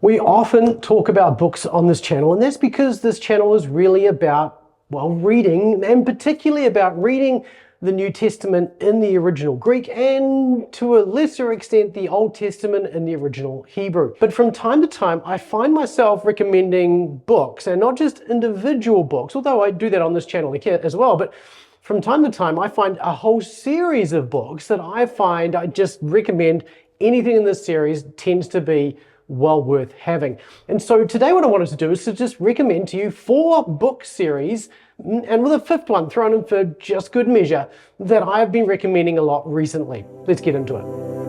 We often talk about books on this channel, and that's because this channel is really about, well, reading, and particularly about reading the New Testament in the original Greek and to a lesser extent the Old Testament in the original Hebrew. But from time to time I find myself recommending books, and not just individual books, although I do that on this channel as well, but from time to time I find a whole series of books that I just recommend. Anything in this series tends to be well worth having. And so today what I wanted to do is to just recommend to you 4 book series, and with a 5th one thrown in for just good measure, that I've been recommending a lot recently. Let's get into it.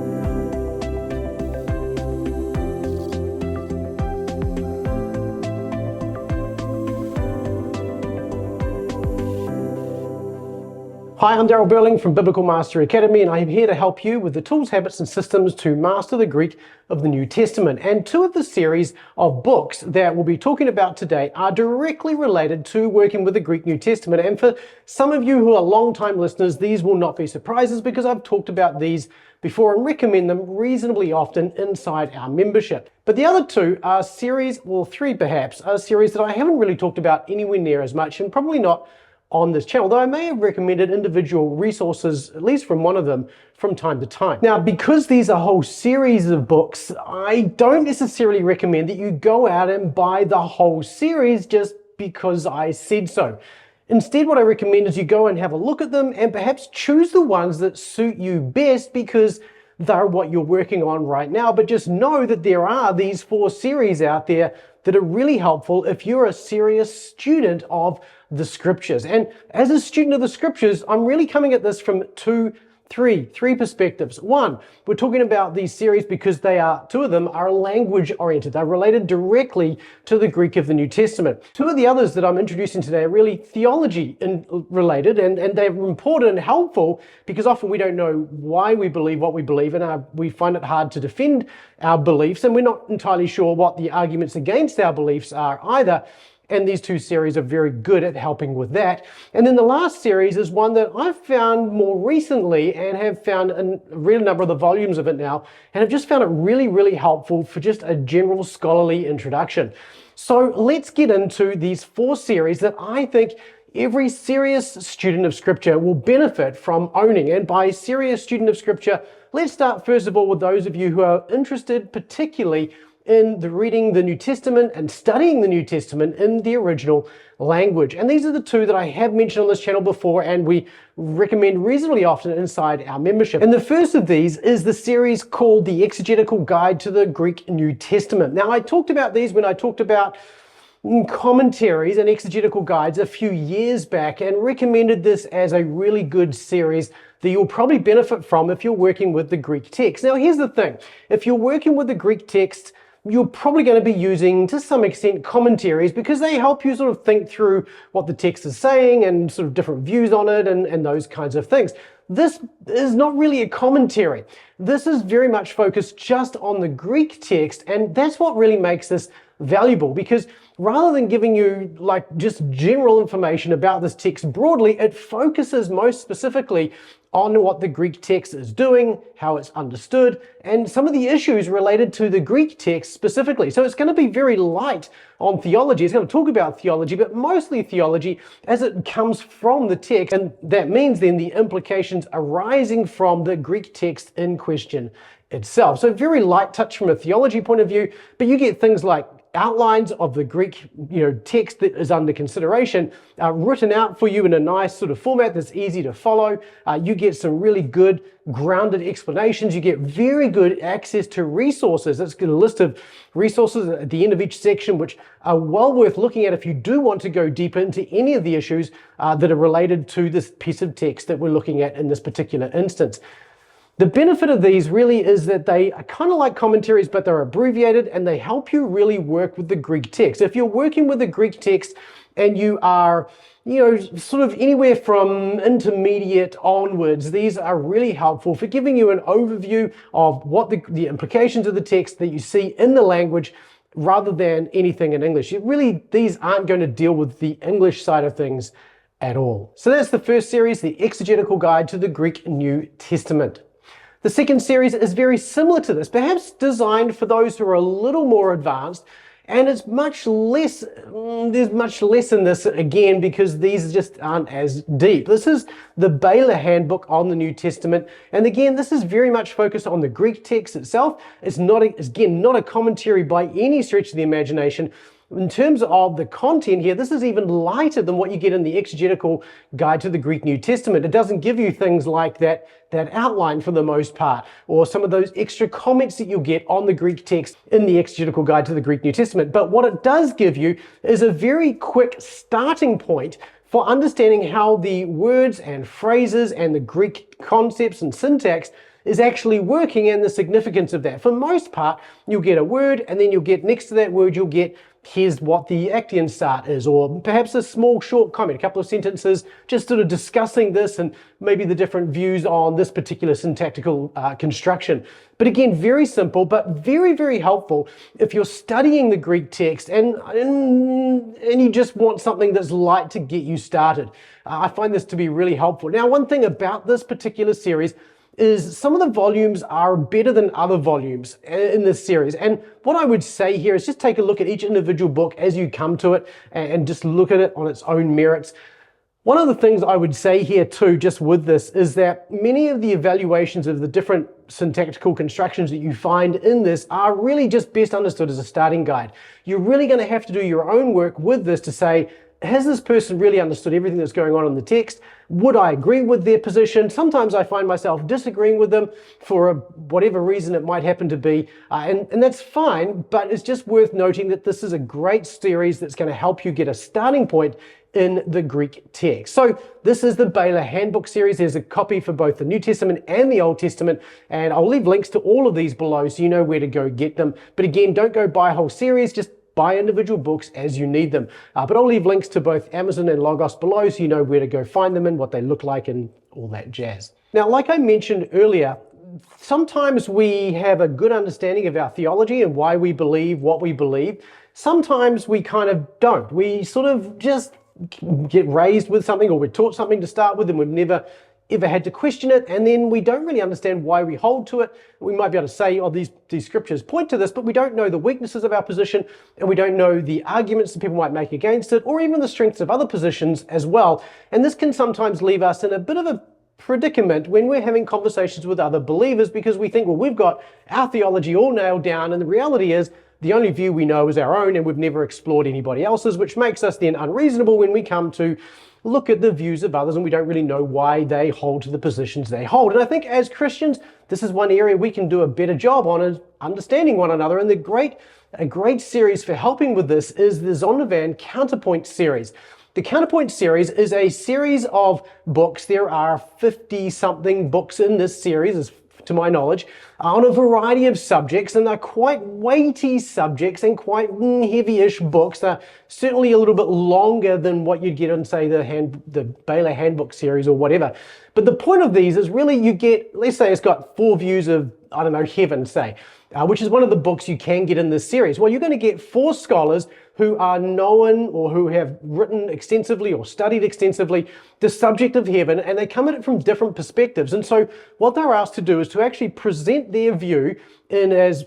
Hi, I'm Darryl Burling from Biblical Mastery Academy, and I'm here to help you with the tools, habits, and systems to master the Greek of the New Testament. And 2 of the series of books that we'll be talking about today are directly related to working with the Greek New Testament. And for some of you who are long-time listeners, these will not be surprises because I've talked about these before and recommend them reasonably often inside our membership. But the other 2 are series, well, 3 perhaps, are series that I haven't really talked about anywhere near as much, and probably not on this channel, though I may have recommended individual resources, at least from one of them, from time to time. Now, because these are whole series of books, I don't necessarily recommend that you go out and buy the whole series just because I said so. Instead, what I recommend is you go and have a look at them and perhaps choose the ones that suit you best because they're what you're working on right now. But just know that there are these 4 series out there that are really helpful if you're a serious student of the scriptures. And as a student of the scriptures, I'm really coming at this from three perspectives. One, we're talking about these series because 2 of them are language oriented. They're related directly to the Greek of the New Testament. 2 of the others that I'm introducing today are really theology related, and they're important and helpful because often we don't know why we believe what we believe, and we find it hard to defend our beliefs, and we're not entirely sure what the arguments against our beliefs are either. And these 2 series are very good at helping with that. And then the last series is one that I've found more recently and have found read a number of the volumes of it now, and have just found it really, really helpful for just a general scholarly introduction. So let's get into these 4 series that I think every serious student of Scripture will benefit from owning. And by serious student of Scripture, let's start first of all with those of you who are interested particularly in reading the New Testament and studying the New Testament in the original language. And these are the 2 that I have mentioned on this channel before, and we recommend reasonably often inside our membership. And the first of these is the series called The Exegetical Guide to the Greek New Testament. Now, I talked about these when I talked about commentaries and exegetical guides a few years back, and recommended this as a really good series that you'll probably benefit from if you're working with the Greek text. Now, here's the thing. If you're working with the Greek text, you're probably going to be using, to some extent, commentaries because they help you sort of think through what the text is saying and sort of different views on it and those kinds of things. This is not really a commentary. This is very much focused just on the Greek text, and that's what really makes this valuable, because rather than giving you like just general information about this text broadly, it focuses most specifically on what the Greek text is doing, how it's understood, and some of the issues related to the Greek text specifically. So it's going to be very light on theology. It's going to talk about theology, but mostly theology as it comes from the text. And that means then the implications arising from the Greek text in question itself. So very light touch from a theology point of view, but you get things like outlines of the Greek text that is under consideration written out for you in a nice sort of format that's easy to follow. You get some really good grounded explanations. You get very good access to resources. It's got a list of resources at the end of each section which are well worth looking at if you do want to go deeper into any of the issues that are related to this piece of text that we're looking at in this particular instance. The benefit of these really is that they are kind of like commentaries, but they're abbreviated and they help you really work with the Greek text. If you're working with the Greek text and you are, sort of anywhere from intermediate onwards, these are really helpful for giving you an overview of what the implications of the text that you see in the language rather than anything in English. These aren't going to deal with the English side of things at all. So that's the first series, the Exegetical Guide to the Greek New Testament. The second series is very similar to this, perhaps designed for those who are a little more advanced, and it's much less, there's much less in this again because these just aren't as deep. This is the Baylor handbook on the New Testament, and again, this is very much focused on the Greek text itself. It's not, again, not a commentary by any stretch of the imagination. In terms of the content here, this is even lighter than what you get in the Exegetical Guide to the Greek New Testament. It doesn't give you things like that outline for the most part, or some of those extra comments that you'll get on the Greek text in the Exegetical Guide to the Greek New Testament. But what it does give you is a very quick starting point for understanding how the words and phrases and the Greek concepts and syntax is actually working and the significance of that. For the most part, you'll get a word, and then you'll get next to that word, you'll get here's what the Actian start is, or perhaps a small short comment, a couple of sentences just sort of discussing this and maybe the different views on this particular syntactical construction. But again, very simple, but very, very helpful if you're studying the Greek text and you just want something that's light to get you started. I find this to be really helpful. Now, one thing about this particular series is some of the volumes are better than other volumes in this series. And what I would say here is just take a look at each individual book as you come to it and just look at it on its own merits. One of the things I would say here too, just with this, is that many of the evaluations of the different syntactical constructions that you find in this are really just best understood as a starting guide. You're really going to have to do your own work with this to say, has this person really understood everything that's going on in the text? Would I agree with their position? Sometimes I find myself disagreeing with them for whatever reason it might happen to be, and that's fine, but it's just worth noting that this is a great series that's going to help you get a starting point in the Greek text. So this is the Baylor Handbook series. There's a copy for both the New Testament and the Old Testament, and I'll leave links to all of these below so you know where to go get them. But again, don't go buy a whole series, just buy individual books as you need them. But I'll leave links to both Amazon and Logos below so you know where to go find them and what they look like and all that jazz. Now, like I mentioned earlier, sometimes we have a good understanding of our theology and why we believe what we believe. Sometimes we kind of don't. We sort of just get raised with something, or we're taught something to start with and we've never ever had to question it, and then we don't really understand why we hold to it. We might be able to say, oh, these scriptures point to this, but we don't know the weaknesses of our position, and we don't know the arguments that people might make against it, or even the strengths of other positions as well. And this can sometimes leave us in a bit of a predicament when we're having conversations with other believers, because we think, well, we've got our theology all nailed down, and the reality is the only view we know is our own, and we've never explored anybody else's, which makes us then unreasonable when we come to look at the views of others and we don't really know why they hold to the positions they hold. And I think as Christians, this is one area we can do a better job on, is understanding one another. And a great series for helping with this is the Zondervan Counterpoints series. The Counterpoint series is a series of books. There are 50-something books in this series, to my knowledge, on a variety of subjects, and they're quite weighty subjects and quite heavy-ish books. They're certainly a little bit longer than what you'd get on, say, the Baylor Handbook series or whatever. But the point of these is really you get, let's say it's got 4 views of, I don't know, heaven, say, which is one of the books you can get in this series. Well, you're going to get 4 scholars who are known or who have written extensively or studied extensively the subject of heaven, and they come at it from different perspectives. And so what they're asked to do is to actually present their view in as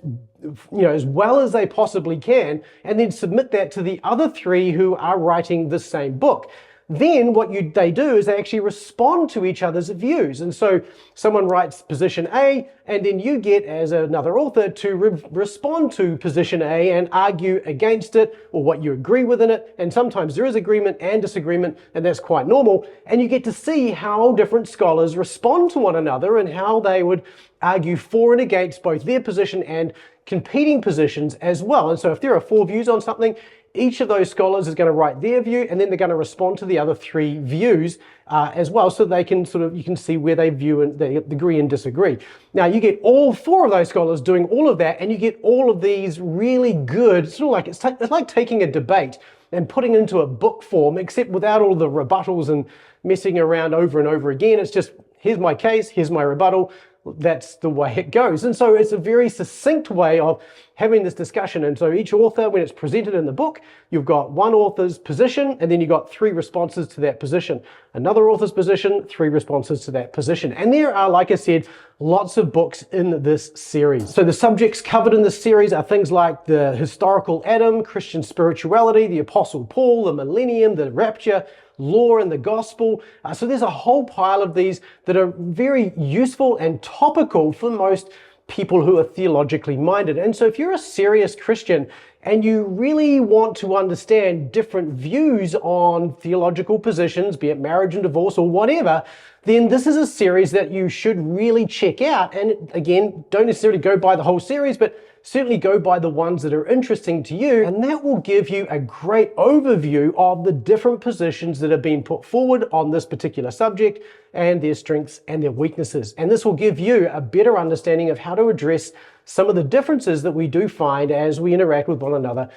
well as they possibly can, and then submit that to the other 3 who are writing the same book. Then what they do is they actually respond to each other's views. And so someone writes position A, and then you get, as another author, to respond to position A and argue against it or what you agree with in it. And sometimes there is agreement and disagreement, and that's quite normal. And you get to see how different scholars respond to one another and how they would argue for and against both their position and competing positions as well. And so if there are 4 views on something, each of those scholars is going to write their view, and then they're going to respond to the other 3 views as well, so they can you can see where they view and they agree and disagree. Now you get all 4 of those scholars doing all of that, and you get all of these really good, sort of like it's like taking a debate and putting it into a book form, except without all the rebuttals and messing around over and over again. It's just, here's my case, here's my rebuttal. That's the way it goes. And so it's a very succinct way of having this discussion. And so each author, when it's presented in the book, you've got one author's position, and then you've got 3 responses to that position. Another author's position, 3 responses to that position. And there are, like I said, lots of books in this series. So the subjects covered in this series are things like the historical Adam, Christian spirituality, the Apostle Paul, the millennium, the rapture, law and the gospel. So there's a whole pile of these that are very useful and topical for most people who are theologically minded. And so if you're a serious Christian and you really want to understand different views on theological positions, be it marriage and divorce or whatever, then this is a series that you should really check out. And again, don't necessarily go by the whole series, but certainly go by the ones that are interesting to you, and that will give you a great overview of the different positions that have been put forward on this particular subject and their strengths and their weaknesses. And this will give you a better understanding of how to address some of the differences that we do find as we interact with one another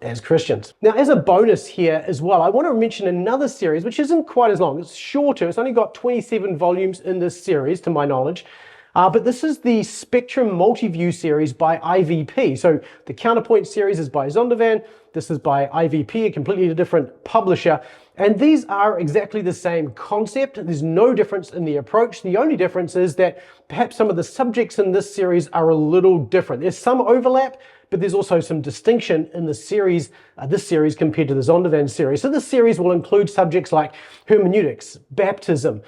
as Christians. Now, as a bonus here as well, I want to mention another series which isn't quite as long. It's shorter. It's only got 27 volumes in this series, to my knowledge. But this is the Spectrum Multiview series by IVP. So the Counterpoint series is by Zondervan. This is by IVP, a completely different publisher. And these are exactly the same concept. There's no difference in the approach. The only difference is that perhaps some of the subjects in this series are a little different. There's some overlap, but there's also some distinction in the series, this series compared to the Zondervan series. So this series will include subjects like hermeneutics, baptism,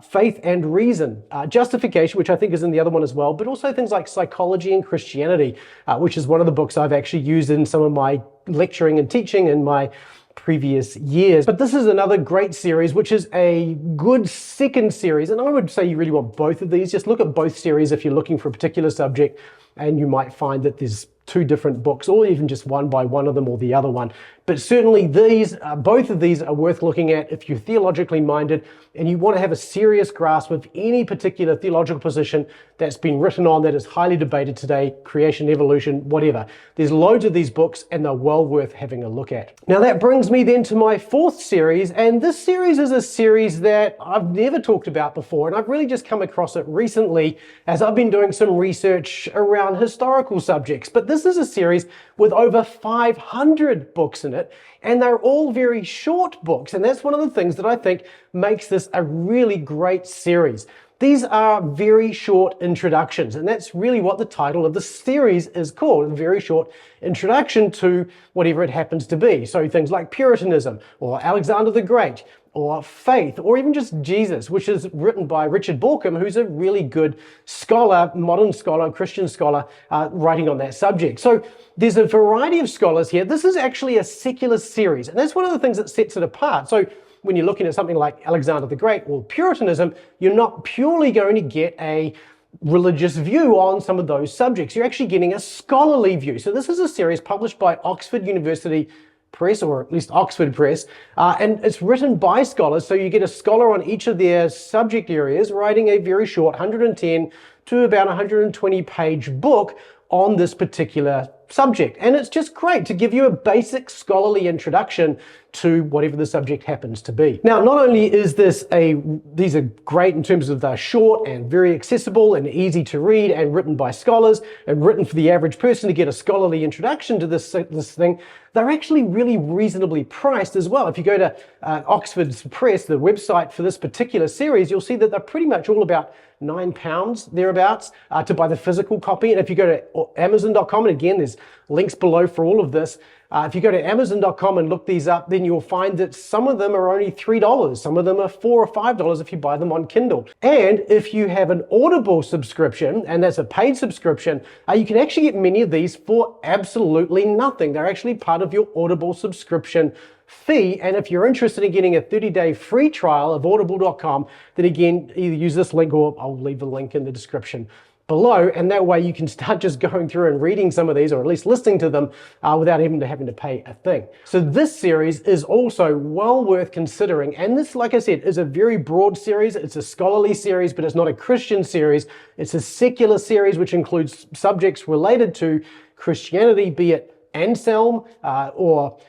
faith and reason, justification, which I think is in the other one as well, but also things like psychology and Christianity, which is one of the books I've actually used in some of my lecturing and teaching in my previous years. But this is another great series, which is a good second series. And I would say you really want both of these. Just look at both series if you're looking for a particular subject, and you might find that there's 2 different books, or even just one by one of them or the other one. But certainly these, both of these are worth looking at if you're theologically minded and you want to have a serious grasp of any particular theological position that's been written on that is highly debated today, creation, evolution, whatever. There's loads of these books and they're well worth having a look at. Now that brings me then to my 4th series, and this series is a series that I've never talked about before, and I've really just come across it recently as I've been doing some research around historical subjects. But this is a series with over 500 books in it, and they're all very short books, and that's one of the things that I think makes this a really great series. These are very short introductions, and that's really what the title of the series is called, a very short introduction to whatever it happens to be. So things like Puritanism, or Alexander the Great, or faith, or even just Jesus, which is written by Richard Borkham, who's a really good scholar, modern scholar, Christian scholar, writing on that subject. So there's a variety of scholars here. This is actually a secular series, and that's one of the things that sets it apart. So when you're looking at something like Alexander the Great or Puritanism, you're not purely going to get a religious view on some of those subjects. You're actually getting a scholarly view. So this is a series published by Oxford University Press, or at least Oxford Press, and it's written by scholars, so you get a scholar on each of their subject areas writing a very short 110 to about 120 page book on this particular subject. And it's just great to give you a basic scholarly introduction to whatever the subject happens to be. Now, not only is these are great in terms of they're short and very accessible and easy to read and written by scholars and written for the average person to get a scholarly introduction to this thing, they're actually really reasonably priced as well. If you go to Oxford Press, the website for this particular series, you'll see that they're pretty much all about £9 thereabouts to buy the physical copy. And if you go to Amazon.com, and again, there's links below for all of this. If you go to Amazon.com and look these up, then you'll find that some of them are only $3. Some of them are $4 or $5 if you buy them on Kindle. And if you have an Audible subscription, and that's a paid subscription, you can actually get many of these for absolutely nothing. They're actually part of your Audible subscription fee. And if you're interested in getting a 30-day free trial of audible.com, then again, either use this link, or I'll leave the link in the description below, and that way you can start just going through and reading some of these, or at least listening to them without even having to pay a thing. So this series is also well worth considering, and this, like I said, is a very broad series. It's a scholarly series, but it's not a Christian series. It's a secular series which includes subjects related to Christianity, be it Anselm or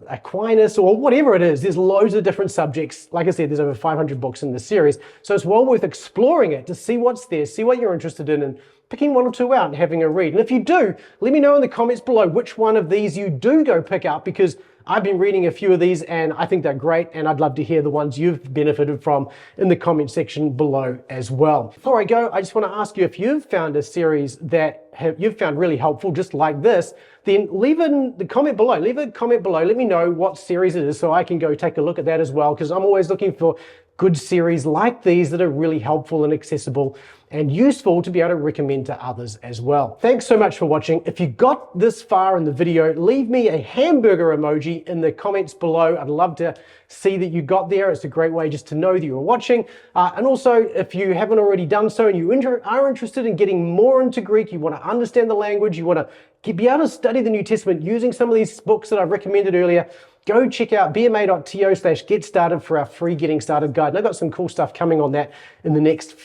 Aquinas or whatever it is. There's loads of different subjects. Like I said, there's over 500 books in this series. So it's well worth exploring it to see what's there, see what you're interested in, and picking one or two out and having a read. And if you do, let me know in the comments below which one of these you do go pick up, because I've been reading a few of these and I think they're great, and I'd love to hear the ones you've benefited from in the comment section below as well. Before I go, I just want to ask you, if you've found a series that you've found really helpful, just like this, then leave in the comment below. Leave a comment below. Let me know what series it is so I can go take a look at that as well, because I'm always looking for good series like these that are really helpful and accessible and useful to be able to recommend to others as well. Thanks so much for watching. If you got this far in the video, leave me a hamburger emoji in the comments below. I'd love to see that you got there. It's a great way just to know that you were watching. And also, if you haven't already done so and you are interested in getting more into Greek, you want to understand the language, you want to be able to study the New Testament using some of these books that I've recommended earlier, go check out bma.to/get-started for our free Getting Started guide. And I've got some cool stuff coming on that in the next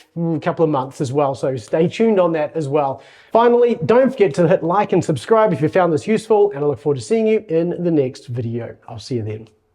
couple of months as well, so stay tuned on that as well. Finally, don't forget to hit like and subscribe if you found this useful, and I look forward to seeing you in the next video. I'll see you then.